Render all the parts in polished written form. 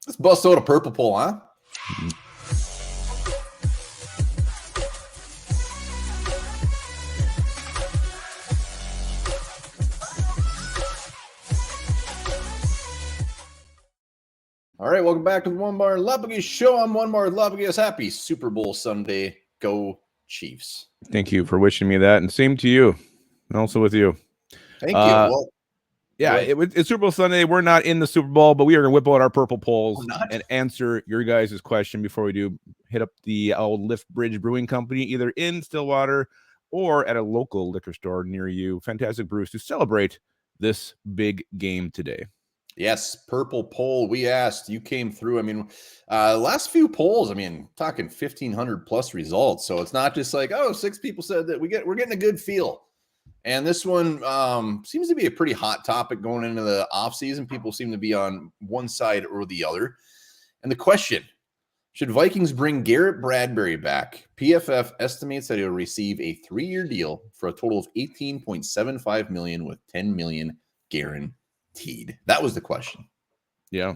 Let's bust out a purple poll, huh? All right, welcome back to the Onebar Lupagus show. I'm Onebar Lupagus. Happy Super Bowl Sunday. Go Chiefs. Thank you for wishing me that, and same to you, and also with you. Thank you. Well, yeah, it's Super Bowl Sunday. We're not in the Super Bowl, but we are going to whip out our purple polls and answer your guys' question before we do. Hit up the old Lift Bridge Brewing Company, either in Stillwater or at a local liquor store near you. Fantastic brews to celebrate this big game today. Yes, purple poll. We asked, you came through. I mean, last few polls, I mean, talking 1,500 plus results. So it's not just like, oh, 6 people said that we're getting a good feel. And this one seems to be a pretty hot topic going into the offseason. People seem to be on one side or the other. And the question, should Vikings bring Garrett Bradbury back? PFF estimates that he'll receive a 3-year deal for a total of $18.75 million with $10 million guaranteed. That was the question. Yeah.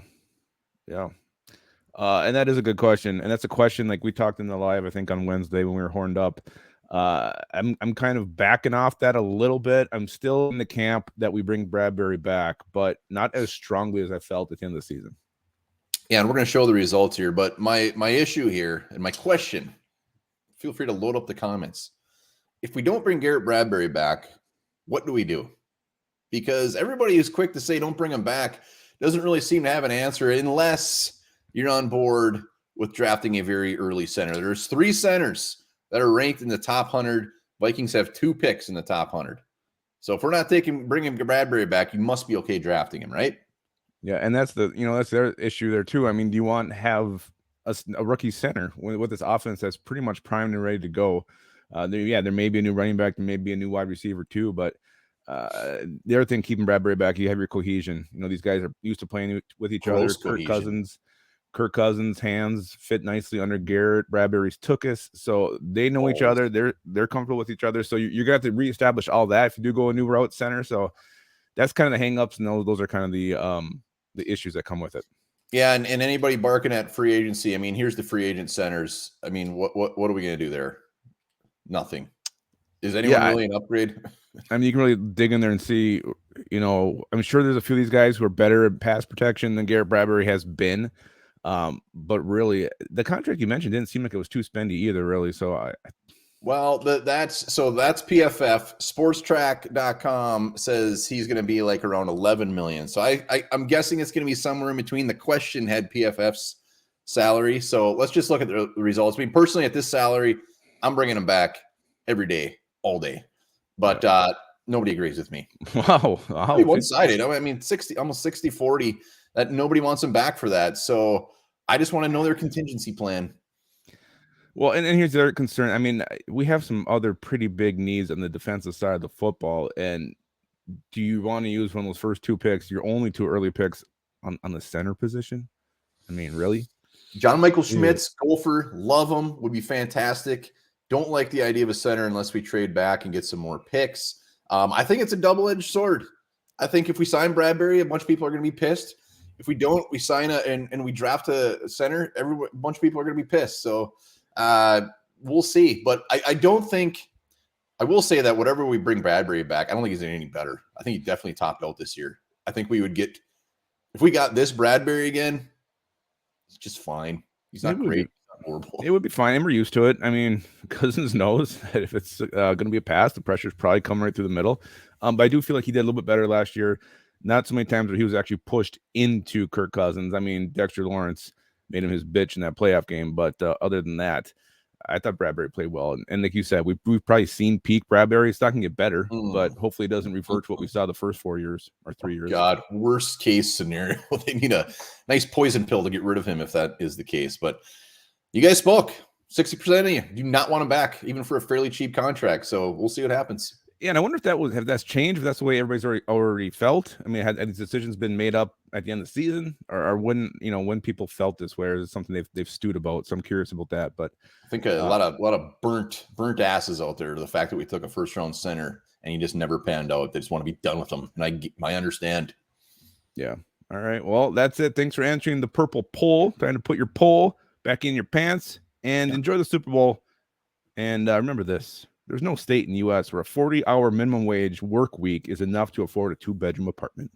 And that is a good question. And that's a question like we talked in the live, I think on Wednesday when we were horned up. I'm kind of backing off that a little bit. I'm still in the camp that we bring Bradbury back, but not as strongly as I felt at the end of the season. Yeah, and we're going to show the results here. But my issue here and my question, feel free to load up the comments. If we don't bring Garrett Bradbury back, what do we do? Because everybody is quick to say don't bring him back. Doesn't really seem to have an answer unless you're on board with drafting a very early center. There's 3 centers that are ranked in the top 100. Vikings have 2 picks in the top 100. So if we're not bringing Bradbury back, you must be okay drafting him, right? Yeah, and that's their issue there too. I mean, do you want to have a rookie center with this offense that's pretty much primed and ready to go? There may be a new running back, there may be a new wide receiver too, but the other thing, keeping Bradbury back, you have your cohesion. These guys are used to playing with each other. Kirk Cousins' hands fit nicely under Garrett Bradbury's tuchus, so they know each other. They're comfortable with each other. So you're gonna have to reestablish all that if you do go a new route center. So that's kind of the hangups, and those are kind of the issues that come with it. Yeah, and anybody barking at free agency. I mean, here's the free agent centers. I mean, what are we gonna do there? Nothing. Is anyone really an upgrade? I mean, you can really dig in there and see. I'm sure there's a few of these guys who are better at pass protection than Garrett Bradbury has been. But really, the contract you mentioned didn't seem like it was too spendy either, really. So that's PFF. Sportstrack.com says he's going to be like around 11 million. So I'm guessing it's going to be somewhere in between. The question had PFF's salary. So let's just look at the results. I mean, personally, at this salary, I'm bringing him back every day, all day. But nobody agrees with me. Wow. One-sided. I mean, almost 60-40. That nobody wants him back for that. So I just want to know their contingency plan. Well, and here's the other concern. I mean, we have some other pretty big needs on the defensive side of the football. And do you want to use one of those first 2 picks, your only 2 early picks on the center position? I mean, really? John Michael Schmitz, golfer, love him, would be fantastic. Don't like the idea of a center unless we trade back and get some more picks. I think it's a double-edged sword. I think if we sign Bradbury, a bunch of people are going to be pissed. If we don't, we sign and we draft a center, a bunch of people are going to be pissed. So we'll see. But I don't think – I will say that whatever we bring Bradbury back, I don't think he's any better. I think he definitely topped out this year. I think we would get – if we got this Bradbury again, it's just fine. He's not great. He's not horrible. It would be fine. And we're used to it. I mean, Cousins knows that if it's going to be a pass, the pressure's probably coming right through the middle. But I do feel like he did a little bit better last year. Not so many times where he was actually pushed into Kirk Cousins. I mean, Dexter Lawrence made him his bitch in that playoff game. But other than that, I thought Bradbury played well. And like you said, we've probably seen peak Bradbury. It's not going to get better, but hopefully it doesn't revert to what we saw the first 4 years or 3 years. God, worst case scenario. They need a nice poison pill to get rid of him if that is the case. But you guys spoke. 60% of you do not want him back, even for a fairly cheap contract. So we'll see what happens. Yeah, and I wonder if that's changed, if that's the way everybody's already felt. I mean, had these decisions been made up at the end of the season, or when people felt this way, or is it something they've stewed about? So I'm curious about that. But I think a lot of burnt asses out there. The fact that we took a first round center and he just never panned out. They just want to be done with him, and I understand. Yeah, All right. Well, that's it. Thanks for answering the purple poll. Trying to put your poll back in your pants and enjoy the Super Bowl. And remember this. There's no state in the U.S. where a 40-hour minimum wage work week is enough to afford a 2-bedroom apartment.